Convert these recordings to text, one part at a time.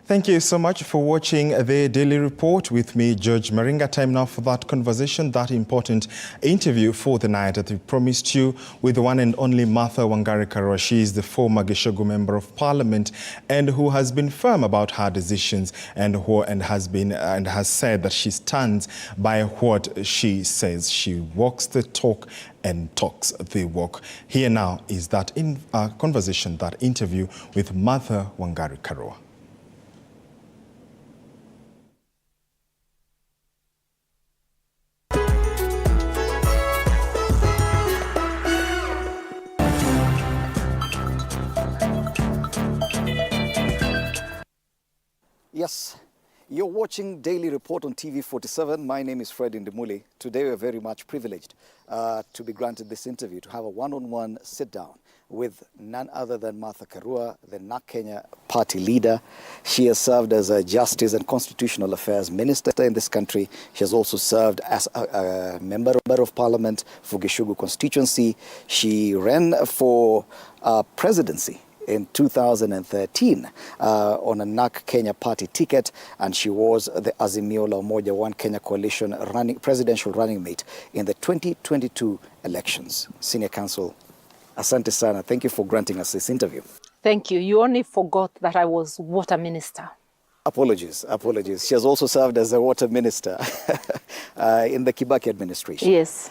Thank you so much for watching the Daily Report with me, George Maringa. Time now for that conversation, that important interview for the night that we promised you with the one and only Martha Wangari Karua. She is the former Gishogo Member of Parliament and who has been firm about her decisions and has said that she stands by what she says. She walks the talk and talks the walk. Here now is that conversation, that interview with Martha Wangari Karua. Yes, you're watching Daily Report on TV47. My name is Fred Indimuli. Today we're very much privileged to be granted this interview, to have a one-on-one sit-down with none other than Martha Karua, the NARC Kenya party leader. She has served as a Justice and Constitutional Affairs Minister in this country. She has also served as a Member of Parliament for Gishogo constituency. She ran for presidency in 2013 on a NARC Kenya party ticket, and she was the Azimio La Umoja One Kenya Coalition presidential running mate in the 2022 elections. Senior Counsel, asante sana. Thank you for granting us this interview. Thank you. You only forgot that I was water minister. Apologies. She has also served as a water minister in the Kibaki administration. Yes.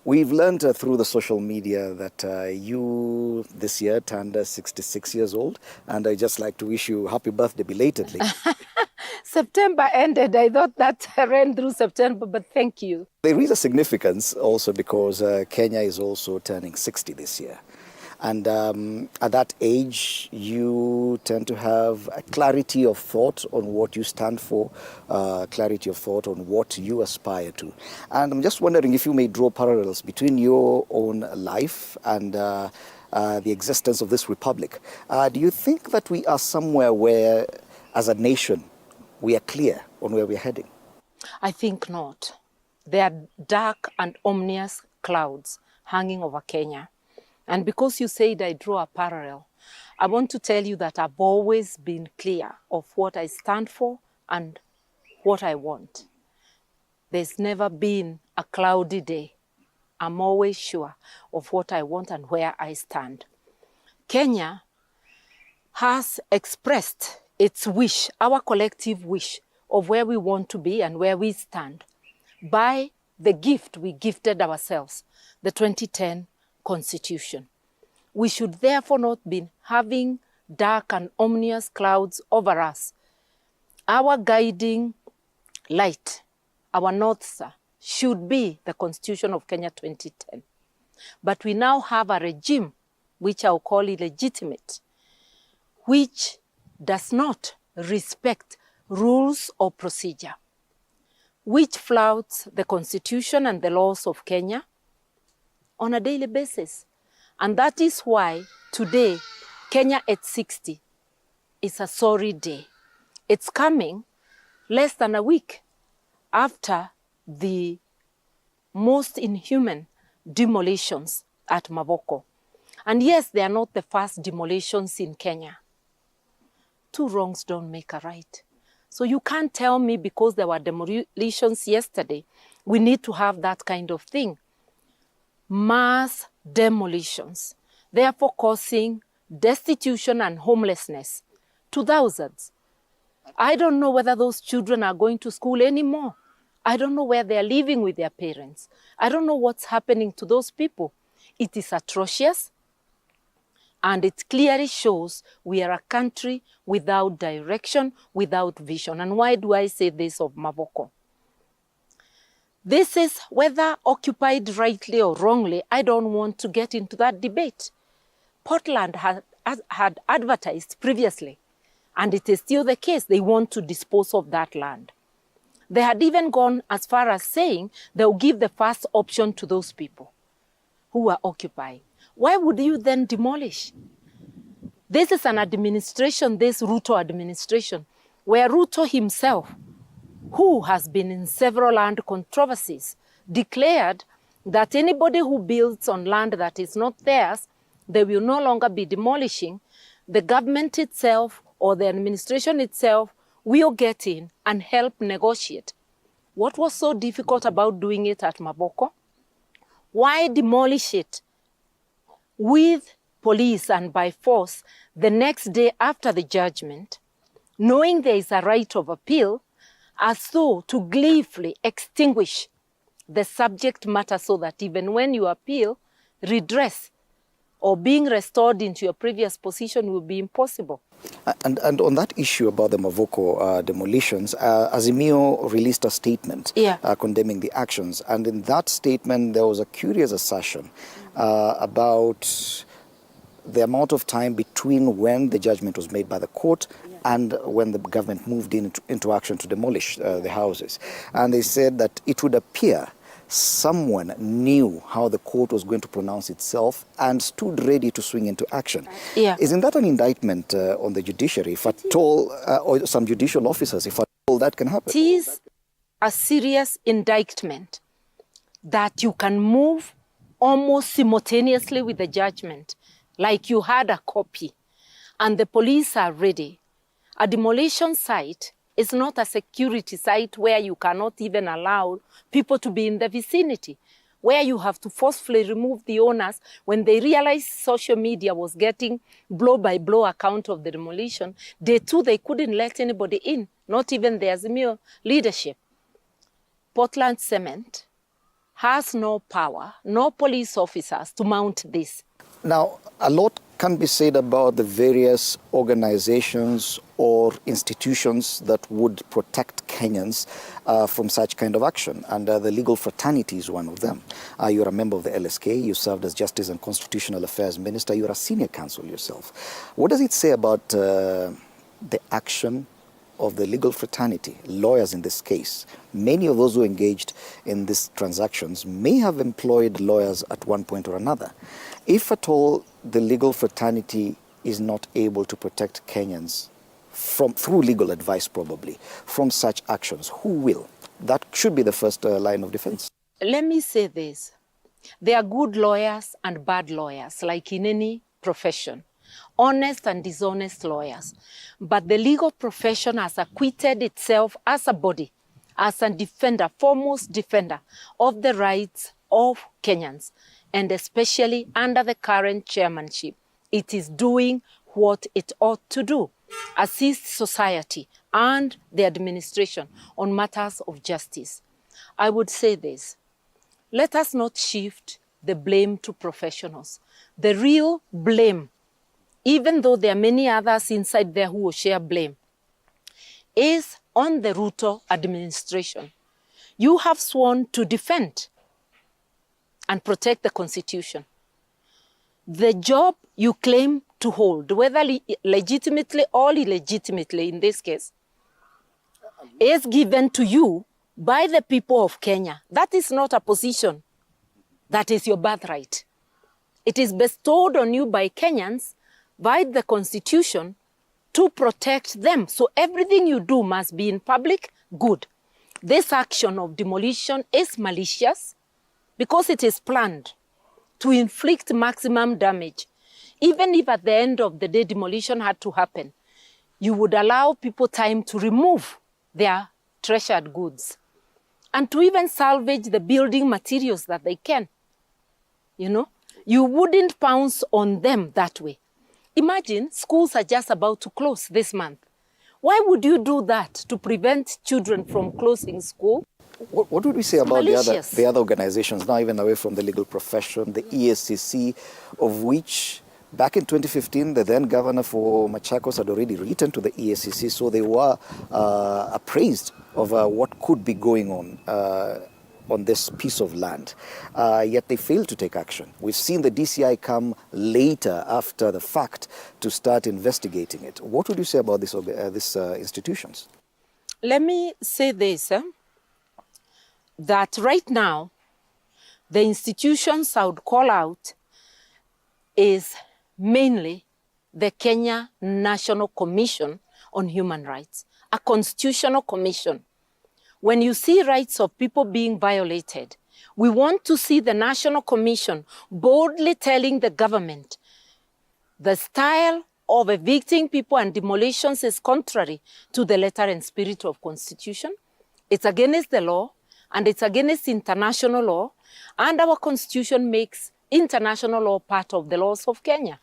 We've learned through the social media that you this year turned 66 years old, and I'd just like to wish you happy birthday belatedly. September ended. I thought that ran through September, but thank you. There is a significance also because Kenya is also turning 60 this year. And at that age, you tend to have a clarity of thought on what you stand for, clarity of thought on what you aspire to. And I'm just wondering if you may draw parallels between your own life and the existence of this republic. Do you think that we are somewhere where, as a nation, we are clear on where we're heading? I think not. There are dark and ominous clouds hanging over Kenya. And because you said I draw a parallel, I want to tell you that I've always been clear of what I stand for and what I want. There's never been a cloudy day. I'm always sure of what I want and where I stand. Kenya has expressed its wish, our collective wish, of where we want to be and where we stand by the gift we gifted ourselves, the 2010 Constitution. We should therefore not be having dark and ominous clouds over us. Our guiding light, our North Star, should be the Constitution of Kenya 2010. But we now have a regime, which I'll call illegitimate, which does not respect rules or procedure, which flouts the Constitution and the laws of Kenya on a daily basis. And that is why today, Kenya at 60 is a sorry day. It's coming less than a week after the most inhuman demolitions at Mavoko. And yes, they are not the first demolitions in Kenya. Two wrongs don't make a right. So you can't tell me because there were demolitions yesterday, we need to have that kind of thing. Mass demolitions, therefore causing destitution and homelessness to thousands. I don't know whether those children are going to school anymore. I don't know where they are living with their parents. I don't know what's happening to those people. It is atrocious, and it clearly shows we are a country without direction, without vision. And why do I say this of Mavoko? This is whether occupied rightly or wrongly. I don't want to get into that debate. Portland had advertised previously, and it is still the case. They want to dispose of that land. They had even gone as far as saying they'll give the first option to those people who are occupying. Why would you then demolish? This is an administration, this Ruto administration, where Ruto himself, who has been in several land controversies, declared that anybody who builds on land that is not theirs, they will no longer be demolishing. The government itself or the administration itself will get in and help negotiate. What was so difficult about doing it at Mavoko? Why demolish it with police and by force the next day after the judgment, knowing there is a right of appeal, as though to gleefully extinguish the subject matter so that even when you appeal, redress or being restored into your previous position will be impossible. And on that issue about the Mavoko demolitions, Azimio released a statement condemning the actions. And in that statement, there was a curious assertion about the amount of time between when the judgment was made by the court and when the government moved into action to demolish the houses. And they said that it would appear someone knew how the court was going to pronounce itself and stood ready to swing into action. Isn't that an indictment on the judiciary, if at all, or some judicial officers, if at all that can happen? It is a serious indictment that you can move almost simultaneously with the judgment, like you had a copy, and the police are ready. A demolition site is not a security site where you cannot even allow people to be in the vicinity, where you have to forcefully remove the owners. When they realized social media was getting blow-by-blow account of the demolition, they couldn't let anybody in, not even the Azimio leadership. Portland Cement has no power, no police officers to mount this. Now, a lot can be said about the various organizations or institutions that would protect Kenyans from such kind of action, and the legal fraternity is one of them. You're a member of the LSK, you served as Justice and Constitutional Affairs Minister, you're a senior counsel yourself. What does it say about the action of the legal fraternity, lawyers in this case? Many of those who engaged in these transactions may have employed lawyers at one point or another. If at all the legal fraternity is not able to protect Kenyans through legal advice probably, from such actions, who will? That should be the first line of defense. Let me say this. There are good lawyers and bad lawyers, like in any profession. Honest and dishonest lawyers. But the legal profession has acquitted itself as a body, as a defender, foremost defender of the rights of Kenyans, and especially under the current chairmanship. It is doing what it ought to do, assist society and the administration on matters of justice. I would say this, let us not shift the blame to professionals. The real blame, even though there are many others inside there who will share blame, is on the Ruto administration. You have sworn to defend and protect the Constitution. The job you claim to hold, whether legitimately or illegitimately in this case, is given to you by the people of Kenya. That is not a position. That is your birthright. It is bestowed on you by Kenyans, by the Constitution, to protect them. So everything you do must be in public good. This action of demolition is malicious because it is planned to inflict maximum damage. Even if at the end of the day demolition had to happen, you would allow people time to remove their treasured goods and to even salvage the building materials that they can. You know, you wouldn't pounce on them that way. Imagine schools are just about to close this month. Why would you do that to prevent children from closing school? What would we say about the other organizations, now even away from the legal profession, the EACC, of which back in 2015, the then governor for Machakos had already written to the EACC, so they were appraised of what could be going on this piece of land, yet they failed to take action. We've seen the DCI come later after the fact to start investigating it. What would you say about these institutions? Let me say this, that right now, the institutions I would call out is mainly the Kenya National Commission on Human Rights, a constitutional commission. When you see rights of people being violated, we want to see the National Commission boldly telling the government the style of evicting people and demolitions is contrary to the letter and spirit of Constitution. It's against the law, and it's against international law, and our Constitution makes international law part of the laws of Kenya.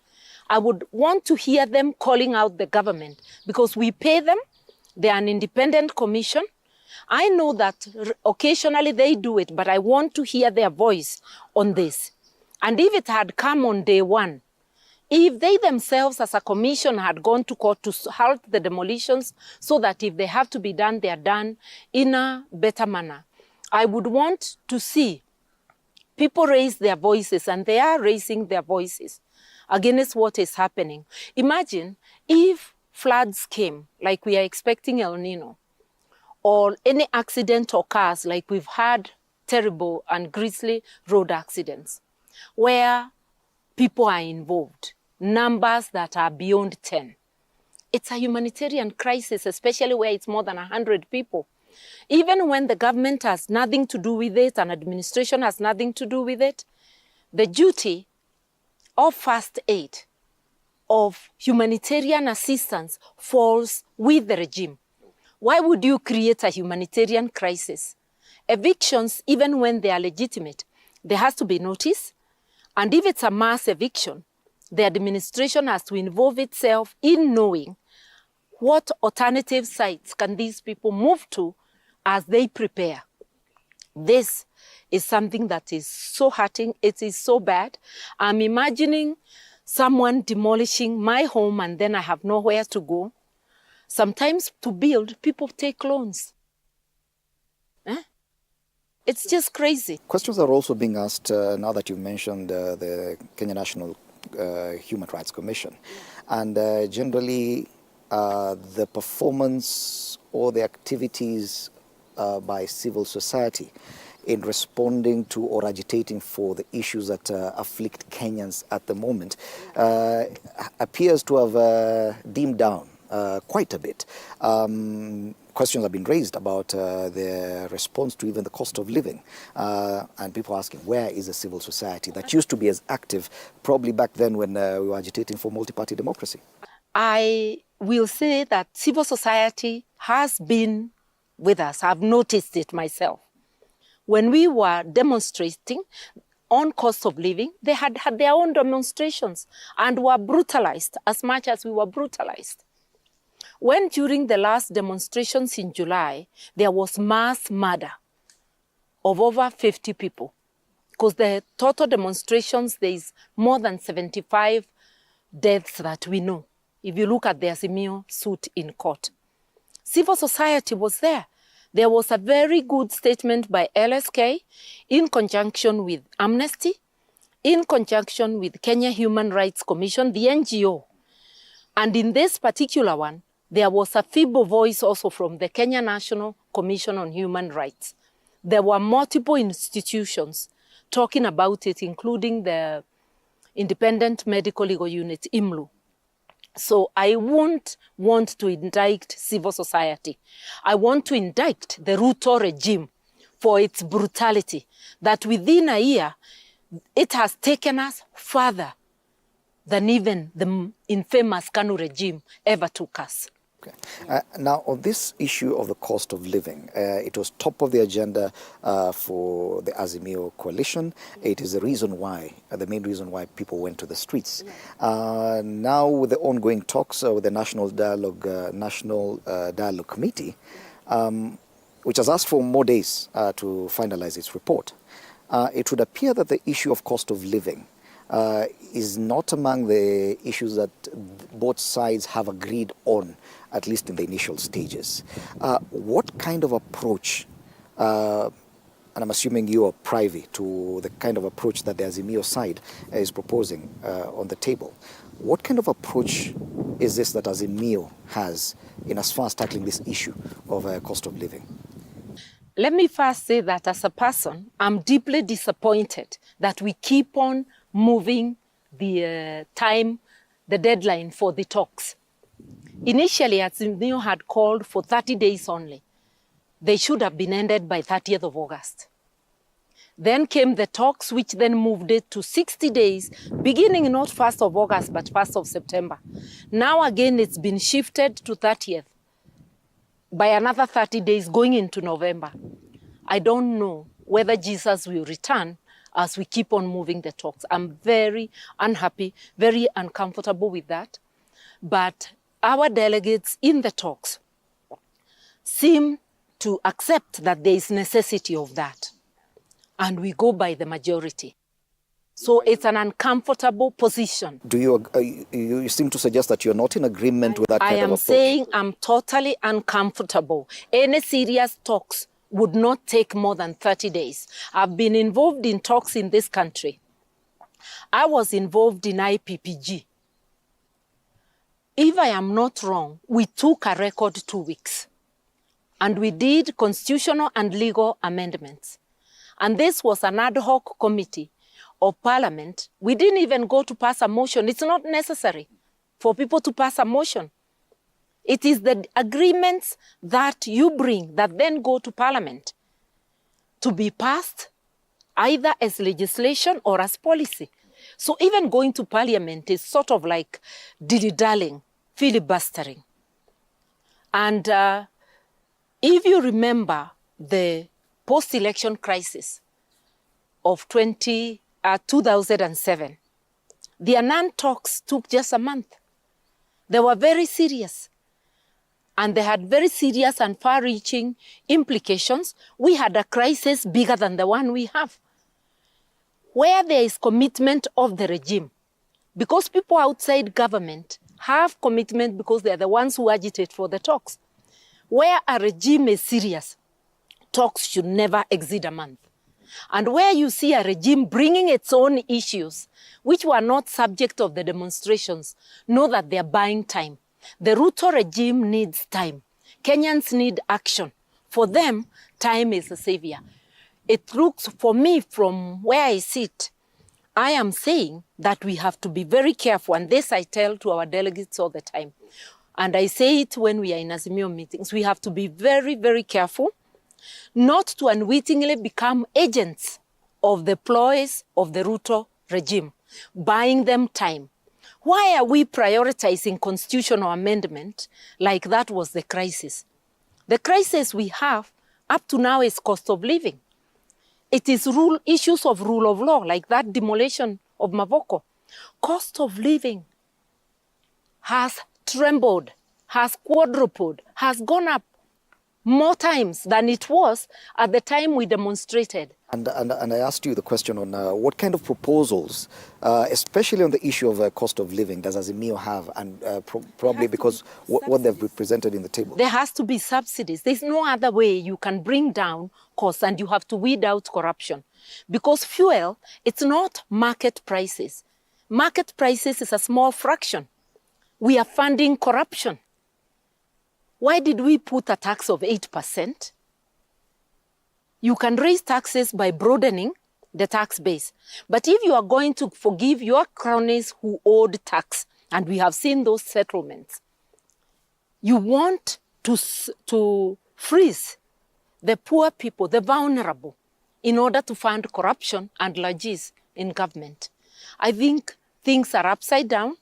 I would want to hear them calling out the government because we pay them. They are an independent commission. I know that occasionally they do it, but I want to hear their voice on this. And if it had come on day one, if they themselves as a commission had gone to court to halt the demolitions so that if they have to be done, they are done in a better manner, I would want to see people raise their voices, and they are raising their voices against what is happening. Imagine if floods came, like we are expecting El Nino, or any accident occurs, like we've had terrible and grisly road accidents, where people are involved, numbers that are beyond 10. It's a humanitarian crisis, especially where it's more than 100 people. Even when the government has nothing to do with it and administration has nothing to do with it, the duty of first aid, of humanitarian assistance falls with the regime. Why would you create a humanitarian crisis? Evictions, even when they are legitimate, there has to be notice. And if it's a mass eviction, the administration has to involve itself in knowing what alternative sites can these people move to as they prepare. This is something that is so hurting. It is so bad. I'm imagining someone demolishing my home and then I have nowhere to go. Sometimes to build, people take loans. It's just crazy. Questions are also being asked now that you've mentioned the Kenya National Human Rights Commission. And generally, the performance or the activities by civil society in responding to or agitating for the issues that afflict Kenyans at the moment appears to have dimmed down quite a bit. Questions have been raised about the response to even the cost of living, and people asking, where is the civil society that used to be as active probably back then when we were agitating for multi-party democracy? I will say that civil society has been with us. I've noticed it myself. When we were demonstrating on cost of living, they had their own demonstrations and were brutalized as much as we were brutalized. When during the last demonstrations in July, there was mass murder of over 50 people, because the total demonstrations, there is more than 75 deaths that we know. If you look at the Azimio suit in court, civil society was there. There was a very good statement by LSK in conjunction with Amnesty, in conjunction with Kenya Human Rights Commission, the NGO. And in this particular one, there was a feeble voice also from the Kenya National Commission on Human Rights. There were multiple institutions talking about it, including the Independent Medical Legal Unit, IMLU. So I won't want to indict civil society. I want to indict the Ruto regime for its brutality, that within a year, it has taken us further than even the infamous KANU regime ever took us. Okay. Now, on this issue of the cost of living, it was top of the agenda for the Azimio coalition. It is the reason why, the main reason why people went to the streets. Now, with the ongoing talks with the National Dialogue Committee, which has asked for more days to finalize its report, it would appear that the issue of cost of living is not among the issues that both sides have agreed on, at least in the initial stages. What kind of approach, and I'm assuming you are privy to the kind of approach that the Azimio side is proposing on the table, what kind of approach is this that Azimio has in as far as tackling this issue of cost of living? Let me first say that as a person, I'm deeply disappointed that we keep on moving the the deadline for the talks. Initially, Azimio had called for 30 days only. They should have been ended by 30th of August. Then came the talks, which then moved it to 60 days, beginning not 1st of August, but 1st of September. Now again, it's been shifted to 30th by another 30 days going into November. I don't know whether Jesus will return as we keep on moving the talks. I'm very unhappy, very uncomfortable with that. But our delegates in the talks seem to accept that there is necessity of that. And we go by the majority. So it's an uncomfortable position. Do you seem to suggest that you're not in agreement with that kind of approach? I am saying I'm totally uncomfortable. Any serious talks would not take more than 30 days. I've been involved in talks in this country. I was involved in IPPG. If I am not wrong, we took a record 2 weeks. And we did constitutional and legal amendments. And this was an ad hoc committee of parliament. We didn't even go to pass a motion. It's not necessary for people to pass a motion. It is the agreements that you bring that then go to parliament to be passed either as legislation or as policy. So even going to parliament is sort of like dilly-dallying, filibustering. And if you remember the post-election crisis of 2007, the Annan talks took just a month. They were very serious. And they had very serious and far-reaching implications. We had a crisis bigger than the one we have. Where there is commitment of the regime, because people outside government have commitment because they're the ones who agitate for the talks. Where a regime is serious, talks should never exceed a month. And where you see a regime bringing its own issues, which were not subject of the demonstrations, know that they're buying time. The Ruto regime needs time. Kenyans need action. For them, time is a savior. It looks, for me, from where I sit, I am saying that we have to be very careful, and this I tell to our delegates all the time. And I say it when we are in Azimio meetings. We have to be very, very careful not to unwittingly become agents of the ploys of the Ruto regime, buying them time. Why are we prioritizing constitutional amendment like that was the crisis? The crisis we have up to now is cost of living. It is issues of rule of law, like that demolition of Mavoko. Cost of living has trembled, has quadrupled, has gone up more times than it was at the time we demonstrated. And I asked you the question on what kind of proposals, especially on the issue of cost of living, does Azimio have, and probably because what they've presented in the table? There has to be subsidies. There's no other way you can bring down costs, and you have to weed out corruption. Because fuel, it's not market prices. Market prices is a small fraction. We are funding corruption. Why did we put a tax of 8%? You can raise taxes by broadening the tax base. But if you are going to forgive your cronies who owed tax, and we have seen those settlements, you want to freeze the poor people, the vulnerable, in order to fund corruption and largesse in government. I think things are upside down,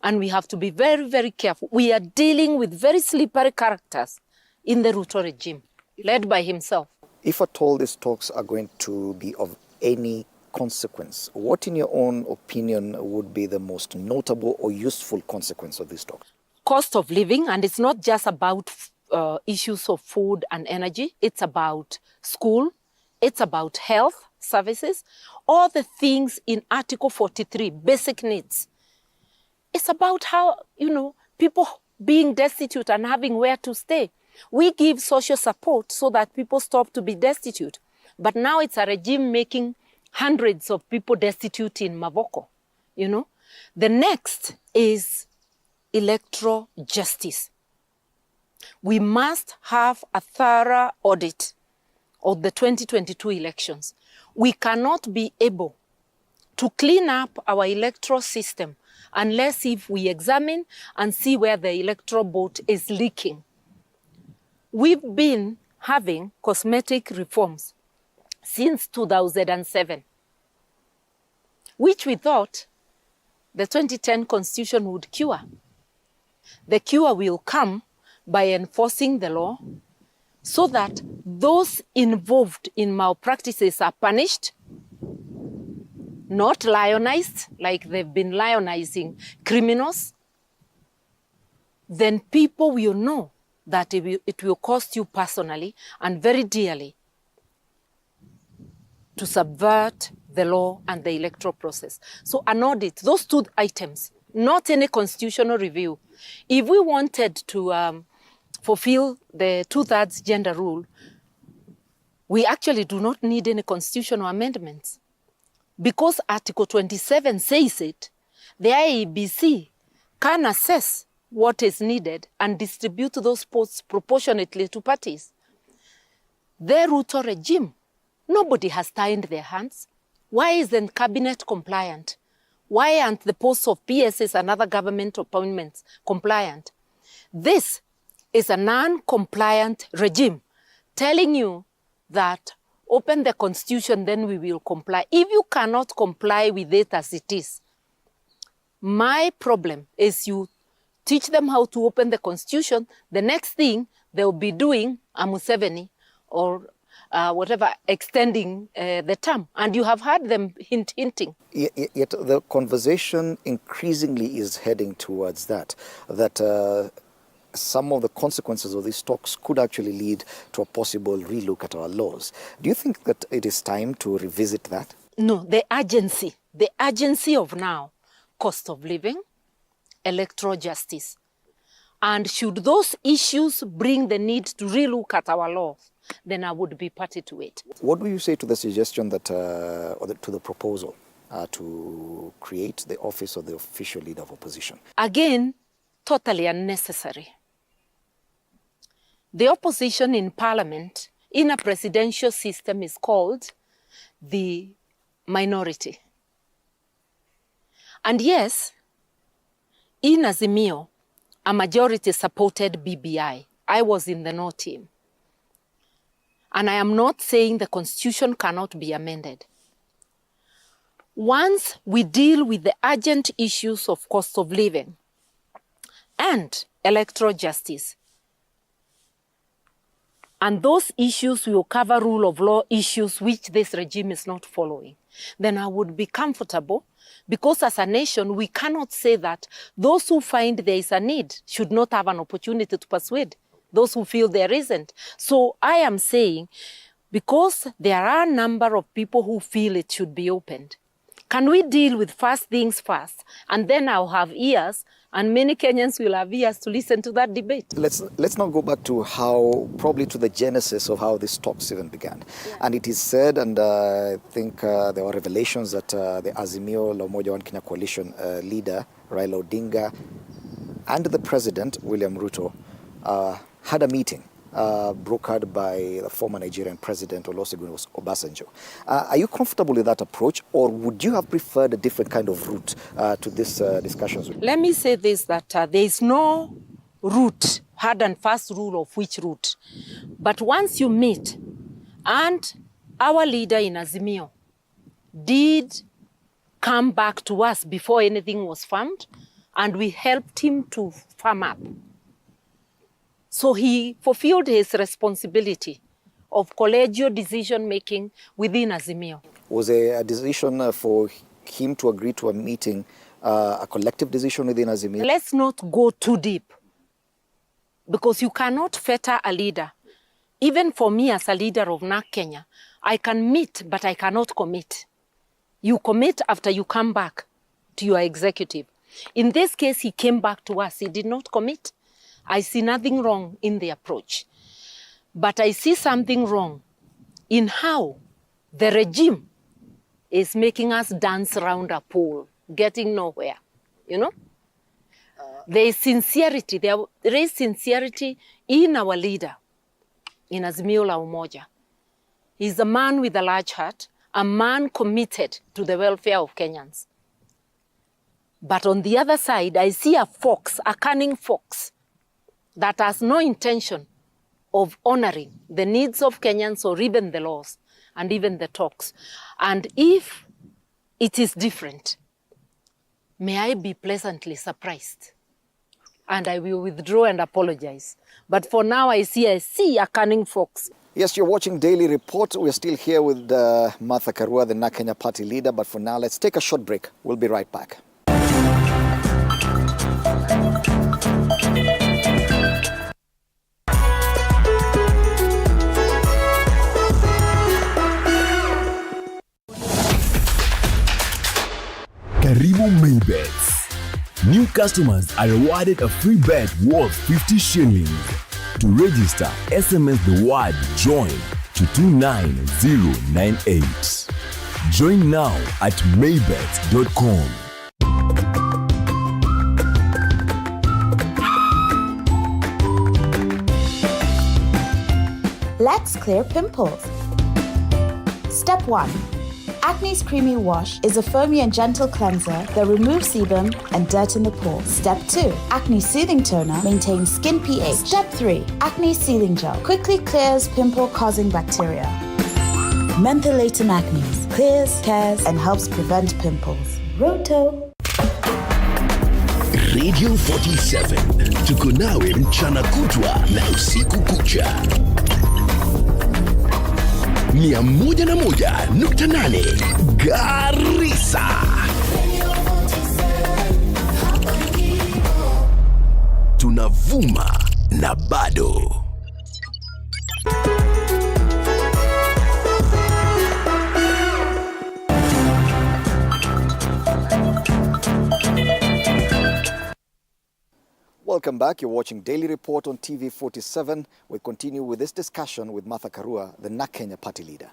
and we have to be very, very careful. We are dealing with very slippery characters in the Ruto regime, led by himself. If at all these talks are going to be of any consequence, what in your own opinion would be the most notable or useful consequence of these talks? Cost of living, and it's not just about issues of food and energy. It's about school. It's about health services. All the things in Article 43, basic needs. It's about how, people being destitute and having where to stay. We give social support so that people stop to be destitute. But now it's a regime making hundreds of people destitute in Mavoko, The next is electoral justice. We must have a thorough audit of the 2022 elections. We cannot be able to clean up our electoral system unless if we examine and see where the electoral vote is leaking. We've been having cosmetic reforms since 2007, which we thought the 2010 Constitution would cure. The cure will come by enforcing the law so that those involved in malpractices are punished, not lionized like they've been lionizing criminals. Then people will know that it will cost you personally and very dearly to subvert the law and the electoral process. So an audit, those two items, not any constitutional review. If we wanted to fulfill the 2/3 gender rule, we actually do not need any constitutional amendments. Because Article 27 says it, the IEBC can assess what is needed and distribute those posts proportionately to parties. The Ruto regime, nobody has tied their hands. Why isn't cabinet compliant? Why aren't the posts of PSs and other government appointments compliant? This is a non-compliant regime telling you that open the constitution, then we will comply. If you cannot comply with it as it is, my problem is you teach them how to open the constitution. The next thing they'll be doing a Museveni or whatever, extending the term. And you have heard them hinting. Yet the conversation increasingly is heading towards that some of the consequences of these talks could actually lead to a possible relook at our laws. Do you think that it is time to revisit that? No, the urgency of now, cost of living, electoral justice. And should those issues bring the need to relook at our laws, then I would be party to it. What do you say to the suggestion that, to the proposal to create the office of the official leader of opposition? Again, totally unnecessary. The opposition in parliament, in a presidential system, is called the minority. And yes, in Azimio, a majority supported BBI. I was in the no team. And I am not saying the constitution cannot be amended. Once we deal with the urgent issues of cost of living and electoral justice, and those issues will cover rule of law issues which this regime is not following, then I would be comfortable, because as a nation, we cannot say that those who find there is a need should not have an opportunity to persuade those who feel there isn't. So I am saying, because there are a number of people who feel it should be opened, can we deal with first things first? And then I'll have ears, and many Kenyans will have ears to listen to that debate. Let's now go back to probably to the genesis of how this talks even began. Yeah. And it is said, and I think there were revelations that the Azimio La Umoja One Kenya coalition leader, Raila Odinga, and the president, William Ruto, had a meeting brokered by the former Nigerian president, Olusegun Obasanjo. Are you comfortable with that approach, or would you have preferred a different kind of route to this discussions? Let me say this, that there is no route, hard and fast rule of which route. But once you meet, and our leader in Azimio did come back to us before anything was farmed, and we helped him to farm up. So he fulfilled his responsibility of collegial decision-making within Azimio. Was a decision for him to agree to a meeting, a collective decision within Azimio? Let's not go too deep, because you cannot fetter a leader. Even for me as a leader of NARC Kenya, I can meet, but I cannot commit. You commit after you come back to your executive. In this case, he came back to us. He did not commit. I see nothing wrong in the approach. But I see something wrong in how the regime is making us dance around a pole, getting nowhere, you know? There is sincerity. There is sincerity in our leader, in Azimio La Umoja. He's a man with a large heart, a man committed to the welfare of Kenyans. But on the other side, I see a fox, a cunning fox, that has no intention of honoring the needs of Kenyans or even the laws. and even the talks. And if it is different, may I be pleasantly surprised. And I will withdraw and apologize. But for now, I see a cunning fox. Yes, you're watching Daily Report. We're still here with Martha Karua, the NARC Kenya party leader. But for now, let's take a short break. We'll be right back. Karibu Maybets. New customers are rewarded a free bet worth 50 shillings. To register, SMS the word JOIN to 29098. Join now at maybets.com. Let's clear pimples. Step 1. Acne's Creamy Wash is a foamy and gentle cleanser that removes sebum and dirt in the pores. Step 2. Acne Soothing Toner maintains skin pH. Step 3. Acne Sealing Gel quickly clears pimple-causing bacteria. Mentholatum Acnes clears, cares, and helps prevent pimples. Roto. Radio 47 tuko nawe mchana kutwa na usiku kucha. 101.8 Garissa. Tunavuma na bado. Welcome back. You're watching Daily Report on TV47. We continue with this discussion with Martha Karua, the NARC Kenya party leader.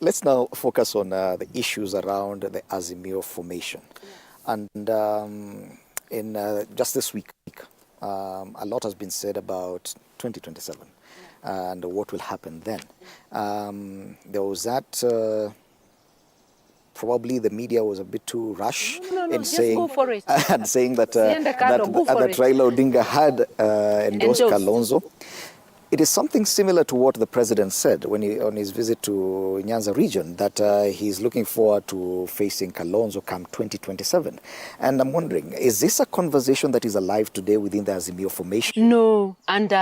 Let's now focus on the issues around the Azimio formation. And in just this week, a lot has been said about 2027 and what will happen then. There was that... probably the media was a bit too rash in saying go for it. and saying that Raila Odinga had endorsed Kalonzo. It is something similar to what the president said when he on his visit to Nyanza region, that he's looking forward to facing Kalonzo come 2027. And I'm wondering, is this a conversation that is alive today within the Azimio formation? No, and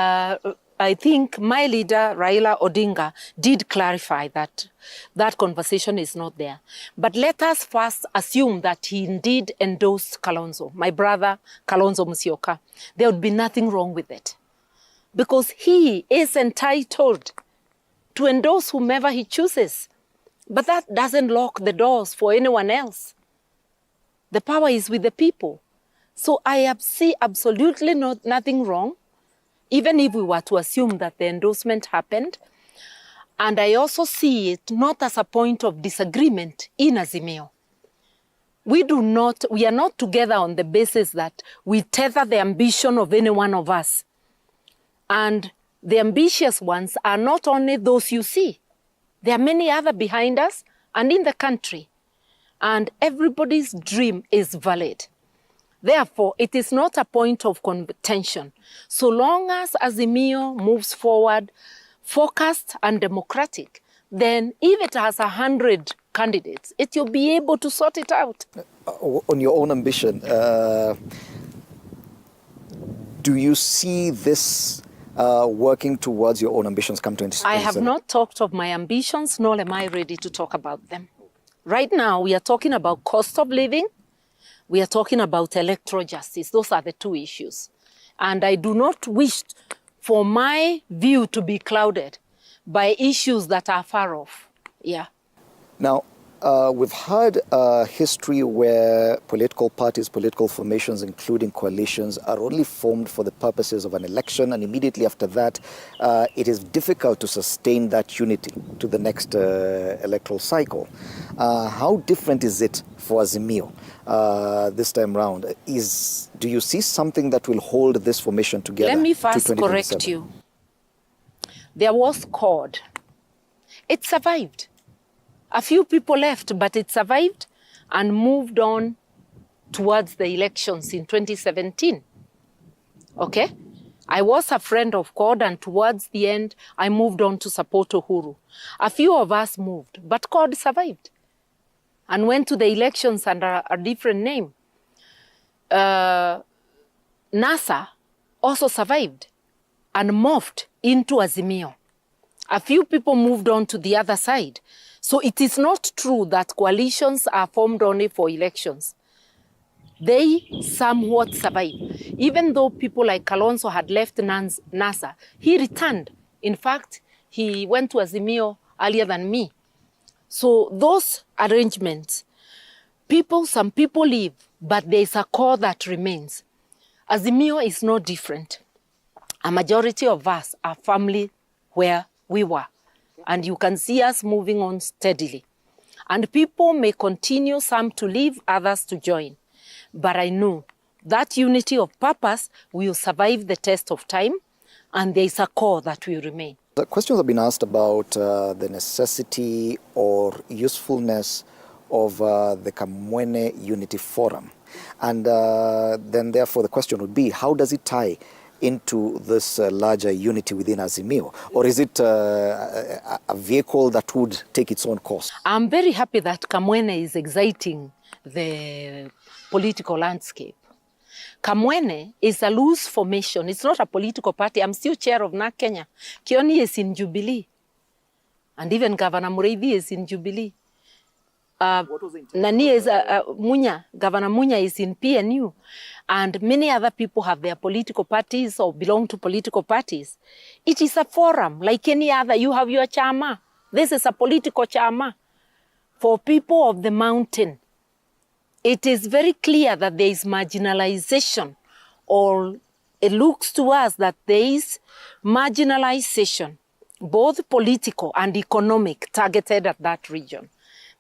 I think my leader, Raila Odinga, did clarify that that conversation is not there. But let us first assume that he indeed endorsed Kalonzo, my brother Kalonzo Musyoka. There would be nothing wrong with it, because he is entitled to endorse whomever he chooses. But that doesn't lock the doors for anyone else. The power is with the people. So I see absolutely nothing wrong, even if we were to assume that the endorsement happened. And I also see it not as a point of disagreement in Azimio. We are not together on the basis that we tether the ambition of any one of us. And the ambitious ones are not only those you see. There are many other behind us and in the country. And everybody's dream is valid. Therefore, it is not a point of contention. So long as Azimio moves forward, focused and democratic, then if it has 100 candidates, it will be able to sort it out. On your own ambition, do you see this working towards your own ambitions come 2027? I have not talked of my ambitions, nor am I ready to talk about them. Right now, we are talking about cost of living. We are talking about electoral justice. Those are the two issues. And I do not wish for my view to be clouded by issues that are far off. Yeah. Now, we've had a history where political parties, political formations, including coalitions, are only formed for the purposes of an election, and immediately after that, it is difficult to sustain that unity to the next electoral cycle. How different is it for Azimio this time round? Do you see something that will hold this formation together? Let me first correct you. There was CORD. It survived. A few people left, but it survived and moved on towards the elections in 2017. Okay? I was a friend of God, and towards the end, I moved on to support Uhuru. A few of us moved, but God survived and went to the elections under a different name. NASA also survived and morphed into Azimio. A few people moved on to the other side. So it is not true that coalitions are formed only for elections. They somewhat survive. Even though people like Kalonzo had left NASA, he returned. In fact, he went to Azimio earlier than me. So those arrangements, some people leave, but there is a core that remains. Azimio is no different. A majority of us are family where we were. And you can see us moving on steadily. And people may continue, some to leave, others to join. But I know that unity of purpose will survive the test of time, and there is a core that will remain. The questions have been asked about the necessity or usefulness of the Kamwene Unity Forum. And then therefore the question would be, how does it tie into this larger unity within Azimio? Or is it a vehicle that would take its own course? I'm very happy that Kamwene is exciting the political landscape. Kamwene is a loose formation. It's not a political party. I'm still chair of NARC Kenya. Kioni is in Jubilee. And even Governor Mureithi is in Jubilee. Nani is Munya. Governor Munya is in PNU. And many other people have their political parties or belong to political parties. It is a forum like any other. You have your chama. This is a political chama for people of the mountain. It is very clear that there is marginalization, or it looks to us that there is marginalization, both political and economic, targeted at that region.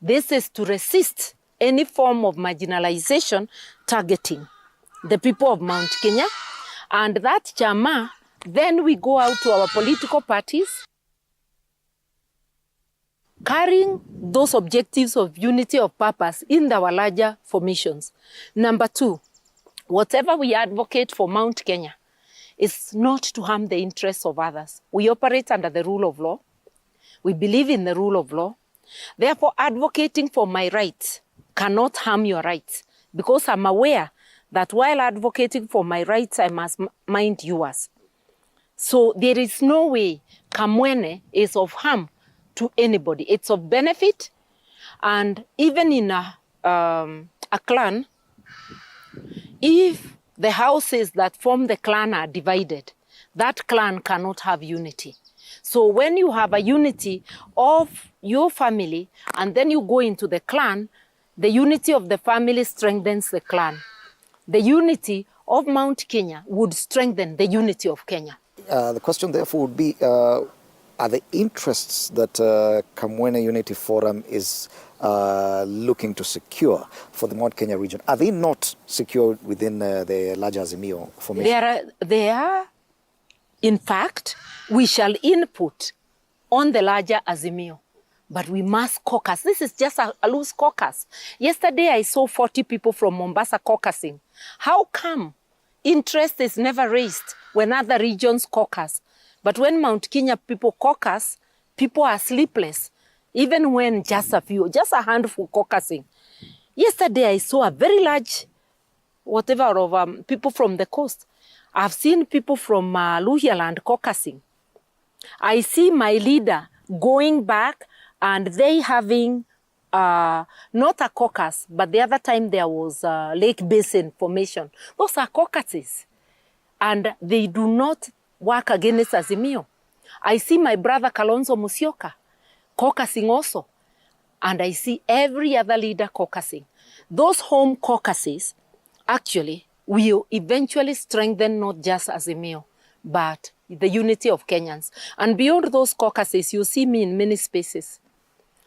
This is to resist any form of marginalization targeting the people of Mount Kenya. And that chama, then we go out to our political parties, carrying those objectives of unity of purpose in our larger formations. Number two, whatever we advocate for Mount Kenya is not to harm the interests of others. We operate under the rule of law. We believe in the rule of law. Therefore, advocating for my rights cannot harm your rights, because I'm aware that while advocating for my rights, I must mind yours. So there is no way Kamwene is of harm to anybody. It's of benefit. And even in a clan, if the houses that form the clan are divided, that clan cannot have unity. So when you have a unity of your family and then you go into the clan, the unity of the family strengthens the clan. The unity of Mount Kenya would strengthen the unity of Kenya. The question therefore would be, are the interests that Kamwene Unity Forum is looking to secure for the Mount Kenya region, are they not secured within the larger Azimio formation? They are. In fact, we shall input on the larger Azimio, but we must caucus. This is just a loose caucus. Yesterday, I saw 40 people from Mombasa caucusing. How come interest is never raised when other regions caucus? But when Mount Kenya people caucus, people are sleepless, even when just a handful caucusing. Yesterday, I saw a very large, of people from the coast. I've seen people from Luhyaland caucusing. I see my leader going back and they having not a caucus, but the other time there was Lake Basin formation. Those are caucuses. And they do not work against Azimio. I see my brother Kalonzo Musyoka caucusing also. And I see every other leader caucusing. Those home caucuses actually will eventually strengthen not just Azimio, but the unity of Kenyans. And beyond those caucuses, you'll see me in many spaces.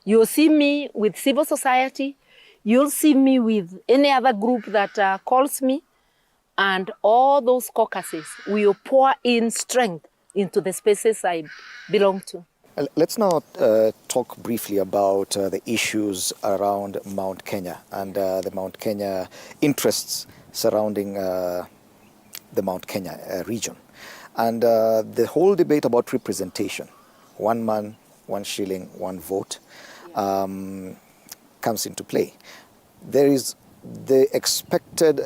You'll see me with civil society. You'll see me with any other group that calls me. And all those caucuses will pour in strength into the spaces I belong to. Let's now talk briefly about the issues around Mount Kenya and the Mount Kenya interests surrounding the Mount Kenya region. And the whole debate about representation, 1 man, 1 shilling, 1 vote, comes into play. There is the expected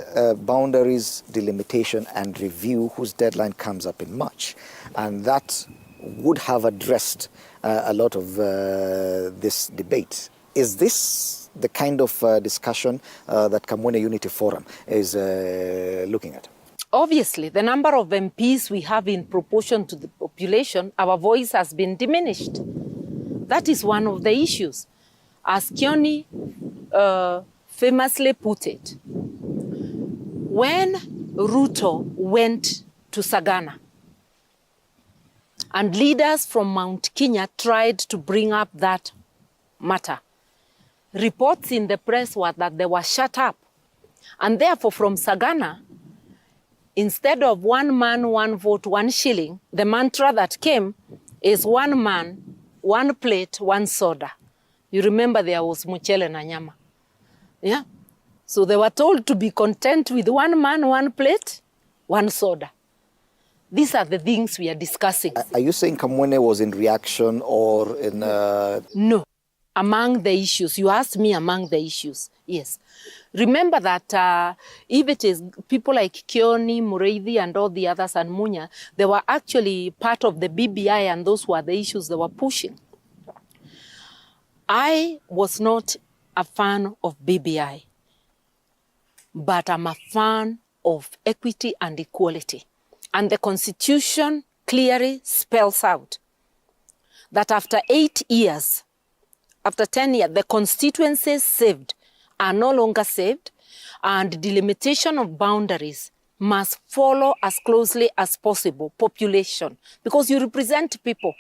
boundaries delimitation and review, whose deadline comes up in March. And that would have addressed a lot of this debate. Is this the kind of discussion that Kamwene Unity Forum is looking at? Obviously, the number of MPs we have in proportion to the population, our voice has been diminished. That is one of the issues. As Kioni famously put it, when Ruto went to Sagana and leaders from Mount Kenya tried to bring up that matter, reports in the press were that they were shut up. And therefore, from Sagana, instead of 1 man, 1 vote, 1 shilling, the mantra that came is 1 man, 1 plate, 1 soda. You remember there was Muchele na nyama. Yeah. So they were told to be content with 1 man, 1 plate, 1 soda. These are the things we are discussing. Are you saying Kamwene was in reaction or in... No. Among the issues. You asked me among the issues. Yes. Remember that if it is people like Kioni, Mureithi, and all the others, and Munya, they were actually part of the BBI, and those were the issues they were pushing. I was not a fan of BBI, but I'm a fan of equity and equality. And the Constitution clearly spells out that after 8 years, after 10 years, the constituencies saved are no longer saved, and delimitation of boundaries must follow as closely as possible population, because you represent people.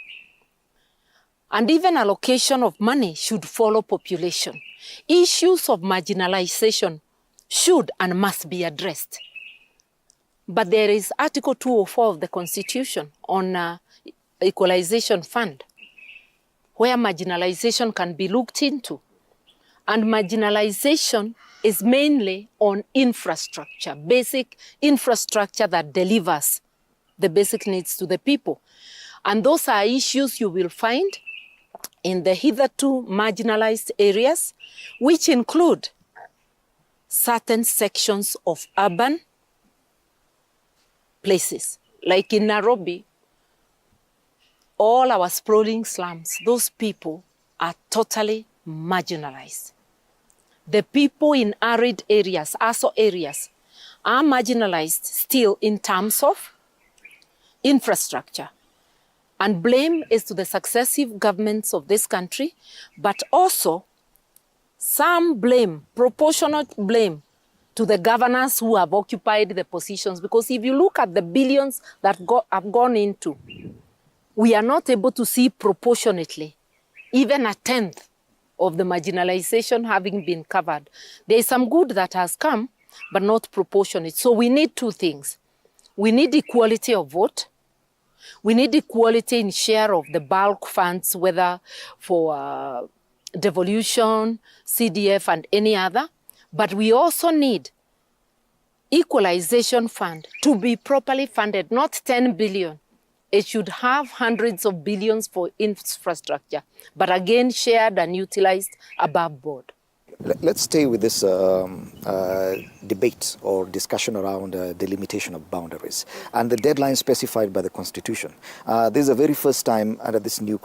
And even allocation of money should follow population. Issues of marginalization should and must be addressed. But there is Article 204 of the Constitution on Equalization Fund, where marginalization can be looked into. And marginalization is mainly on infrastructure, basic infrastructure that delivers the basic needs to the people. And those are issues you will find in the hitherto marginalized areas, which include certain sections of urban places. Like in Nairobi, all our sprawling slums, those people are totally marginalized. The people in arid areas, ASO areas, are marginalized still in terms of infrastructure. And blame is to the successive governments of this country, but also some blame, proportionate blame, to the governors who have occupied the positions. Because if you look at the billions that have gone into, we are not able to see proportionately even a tenth of the marginalization having been covered. There is some good that has come, but not proportionate. So we need 2 things. We need equality of vote. We need equality in share of the bulk funds, whether for devolution, CDF, and any other. But we also need equalization fund to be properly funded, not 10 billion. It should have hundreds of billions for infrastructure, but again, shared and utilized above board. Let's stay with this debate or discussion around delimitation of boundaries and the deadline specified by the Constitution. This is the very first time under this new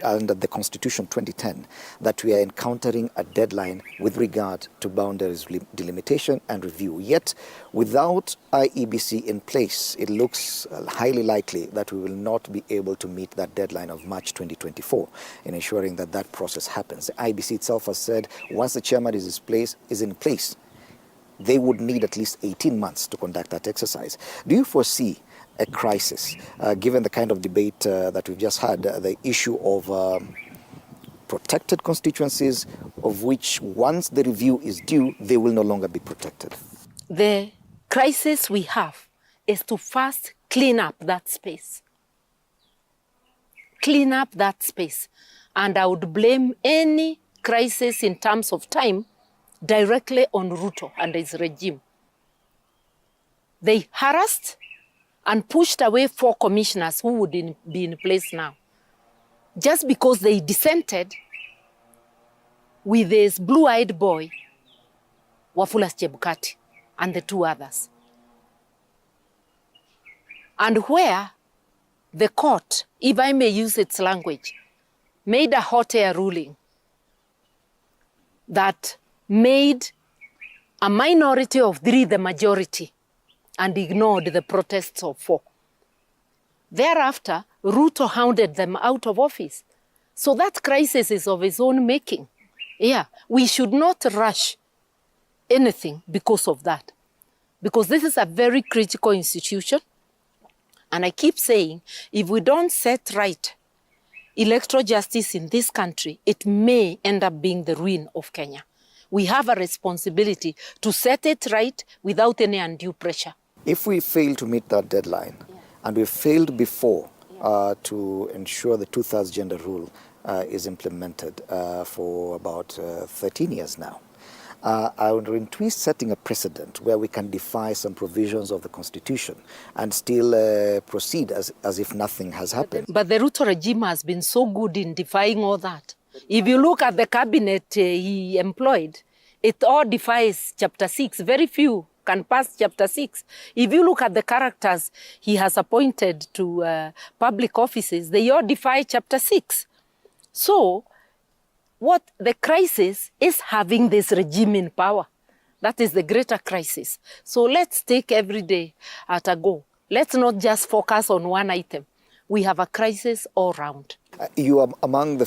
under the Constitution 2010 that we are encountering a deadline with regard to boundaries delimitation and review. Yet, without IEBC in place, it looks highly likely that we will not be able to meet that deadline of March 2024 in ensuring that that process happens. The IEBC itself has said once the chairman is in place, they would need at least 18 months to conduct that exercise. Do you foresee a crisis, given the kind of debate that we've just had, the issue of protected constituencies, of which once the review is due, they will no longer be protected? The crisis we have is to first clean up that space. Clean up that space. And I would blame any crisis in terms of time directly on Ruto and his regime. They harassed and pushed away 4 commissioners who would be in place now, just because they dissented with this blue-eyed boy, Wafula Chebukati, and the 2 others. And where the court, if I may use its language, made a hot air ruling that made a minority of 3 the majority and ignored the protests of 4. Thereafter, Ruto hounded them out of office. So that crisis is of his own making. Yeah, we should not rush anything because of that. Because this is a very critical institution. And I keep saying, if we don't set right electoral justice in this country, it may end up being the ruin of Kenya. We have a responsibility to set it right without any undue pressure. If we fail to meet that deadline, and we failed before to ensure the 2/3 gender rule is implemented for about 13 years now, are we setting a precedent where we can defy some provisions of the Constitution and still proceed as if nothing has happened? But the Ruto regime has been so good in defying all that. If you look at the cabinet he employed, it all defies Chapter 6. Very few can pass Chapter 6. If you look at the characters he has appointed to public offices, they all defy Chapter 6. So, what the crisis is having this regime in power. That is the greater crisis. So let's take every day at a go. Let's not just focus on one item. We have a crisis all round. You are among the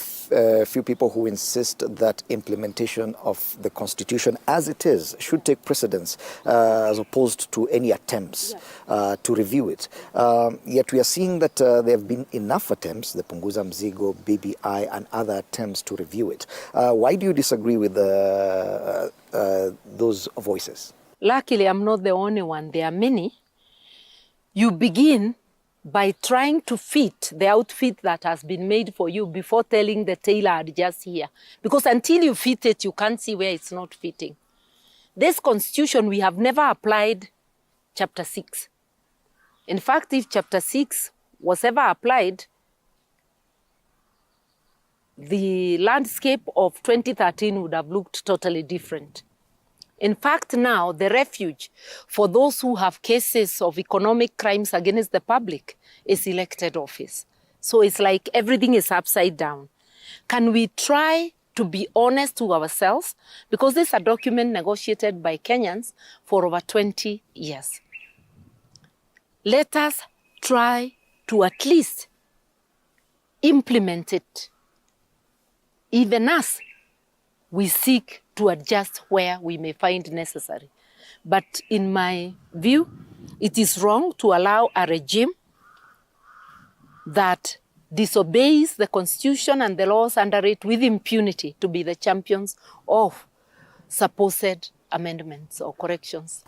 few people who insist that implementation of the Constitution as it is should take precedence as opposed to any attempts to review it. Yet we are seeing that there have been enough attempts, the Punguza Mzigo, BBI and other attempts to review it. Why do you disagree with those voices? Luckily, I'm not the only one. There are many. You begin by trying to fit the outfit that has been made for you before telling the tailor just here. Because until you fit it, you can't see where it's not fitting. This Constitution, we have never applied Chapter 6. In fact, if Chapter 6 was ever applied, the landscape of 2013 would have looked totally different. In fact, now the refuge for those who have cases of economic crimes against the public is elected office. So it's like everything is upside down. Can we try to be honest to ourselves? Because this is a document negotiated by Kenyans for over 20 years. Let us try to at least implement it. Even us, we seek to adjust where we may find necessary. But in my view, it is wrong to allow a regime that disobeys the Constitution and the laws under it with impunity to be the champions of supposed amendments or corrections.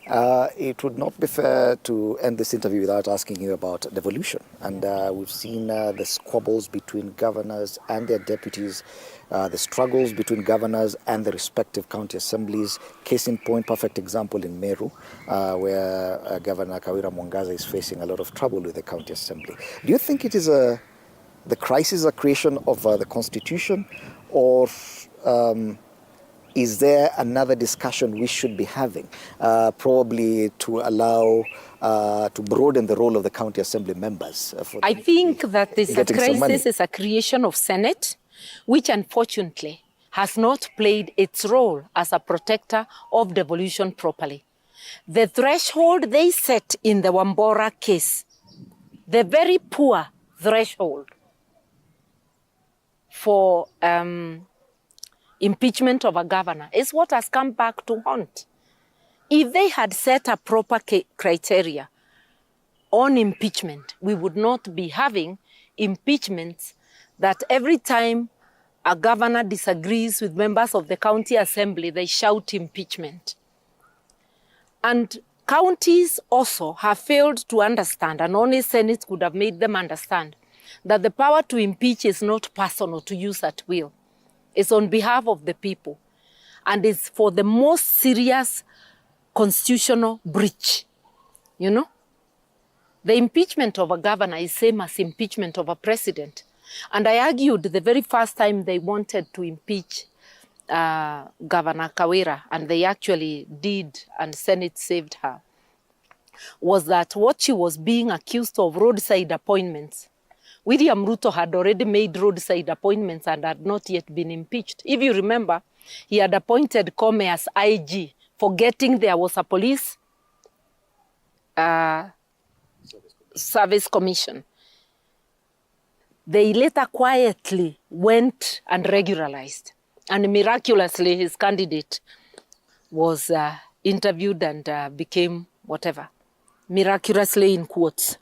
It would not be fair to end this interview without asking you about devolution. And we've seen the squabbles between governors and their deputies, the struggles between governors and the respective county assemblies. Case in point, perfect example in Meru, where Governor Kawira Mwangaza is facing a lot of trouble with the county assembly. Do you think it is the crisis a creation of the Constitution, or is there another discussion we should be having, probably to allow, to broaden the role of the county assembly members? I think that this crisis is a creation of Senate, which unfortunately has not played its role as a protector of devolution properly. The threshold they set in the Wambora case, the very poor threshold for impeachment of a governor is what has come back to haunt. If they had set a proper criteria on impeachment, we would not be having impeachments that every time a governor disagrees with members of the county assembly, they shout impeachment. And counties also have failed to understand, and only Senate could have made them understand, that the power to impeach is not personal, to use at will. It's on behalf of the people, and it's for the most serious constitutional breach, you know? The impeachment of a governor is same as impeachment of a president. And I argued the very first time they wanted to impeach Governor Karua, and they actually did, and Senate saved her, was that what she was being accused of roadside appointments. William Ruto had already made roadside appointments and had not yet been impeached. If you remember, he had appointed Kome as IG, forgetting there was a police service commission. They later quietly went and regularized. And miraculously, his candidate was interviewed and became whatever. Miraculously in quotes.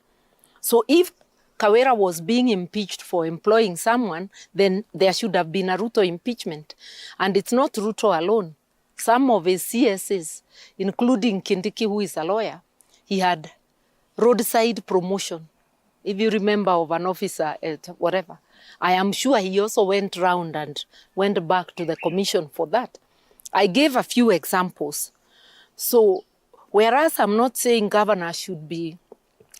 So if Karua was being impeached for employing someone, then there should have been a Ruto impeachment. And it's not Ruto alone. Some of his CSs, including Kindiki, who is a lawyer, he had roadside promotion. If you remember, of an officer at whatever. I am sure he also went round and went back to the commission for that. I gave a few examples. So, whereas I'm not saying governors should be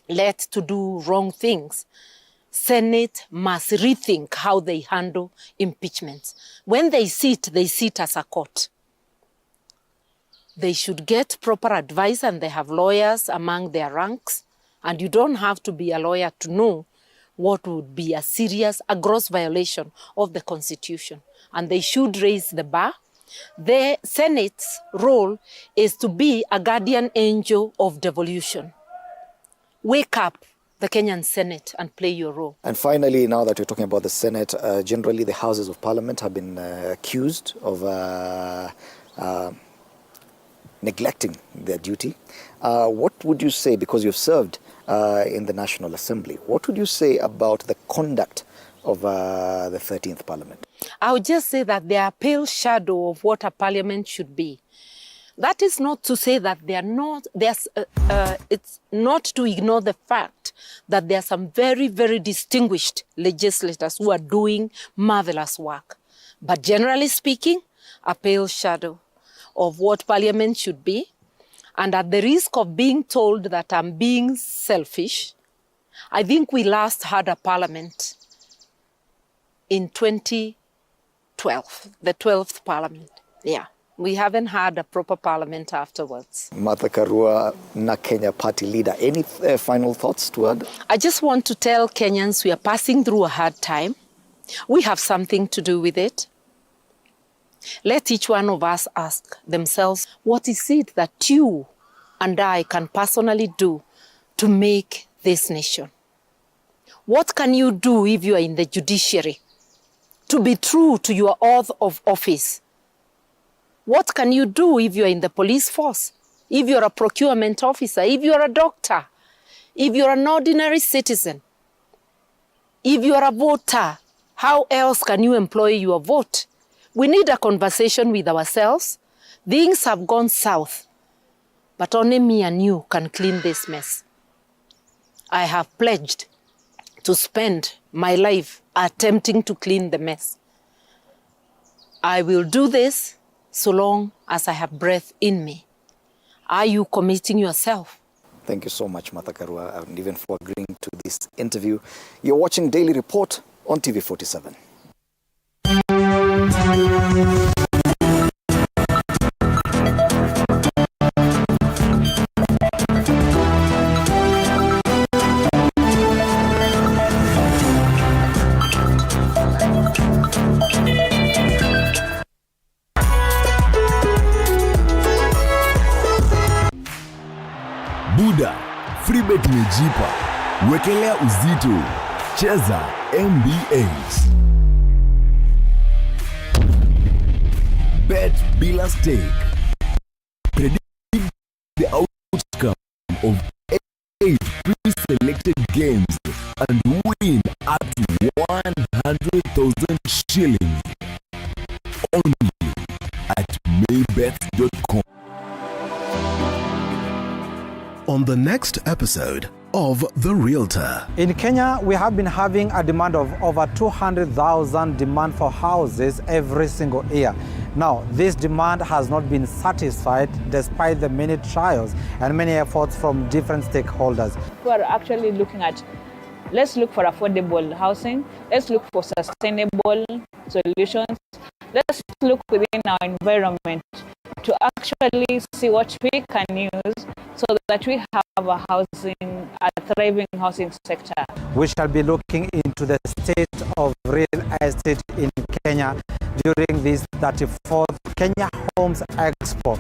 let to do wrong things, Senate must rethink how they handle impeachments. When they sit as a court. They should get proper advice, and they have lawyers among their ranks. And you don't have to be a lawyer to know what would be a gross violation of the Constitution. And they should raise the bar. The Senate's role is to be a guardian angel of devolution. Wake up, the Kenyan Senate, and play your role. And finally, now that we're talking about the Senate, generally the Houses of Parliament have been accused of neglecting their duty. What would you say, because you've served in the National Assembly, what would you say about the conduct of the 13th Parliament? I would just say that they are a pale shadow of what a parliament should be. That is not to say that they are not, it's not to ignore the fact that there are some very, very distinguished legislators who are doing marvelous work. But generally speaking, a pale shadow of what parliament should be. And at the risk of being told that I'm being selfish, I think we last had a parliament in 2012, the 12th parliament. Yeah, we haven't had a proper parliament afterwards. Martha Karua, na Kenya party leader, any final thoughts to add? I just want to tell Kenyans we are passing through a hard time. We have something to do with it. Let each one of us ask themselves, what is it that you and I can personally do to make this nation? What can you do if you are in the judiciary to be true to your oath of office? What can you do if you are in the police force? If you're a procurement officer, if you're a doctor, if you're an ordinary citizen, if you're a voter, how else can you employ your vote? We need a conversation with ourselves. Things have gone south, but only me and you can clean this mess. I have pledged to spend my life attempting to clean the mess. I will do this so long as I have breath in me. Are you committing yourself? Thank you so much, Martha Karua, and even for agreeing to this interview. You're watching Daily Report on TV47. Buda, FreeBet imejipa. Wekelea uzito. Cheza MBAs. Bet bila stake. Predict the outcome of 8 pre-selected games and win up to 100,000 shillings. Only at maybet.com. on the next episode of The Realtor. In Kenya, we have been having a demand of over 200,000 demand for houses every single year. Now, this demand has not been satisfied despite the many trials and many efforts from different stakeholders. We are actually looking at, let's look for affordable housing, let's look for sustainable solutions, let's look within our environment to actually see what we can use so that we have a thriving housing sector. We shall be looking into the state of real estate in Kenya during this 34th Kenya Homes Expo.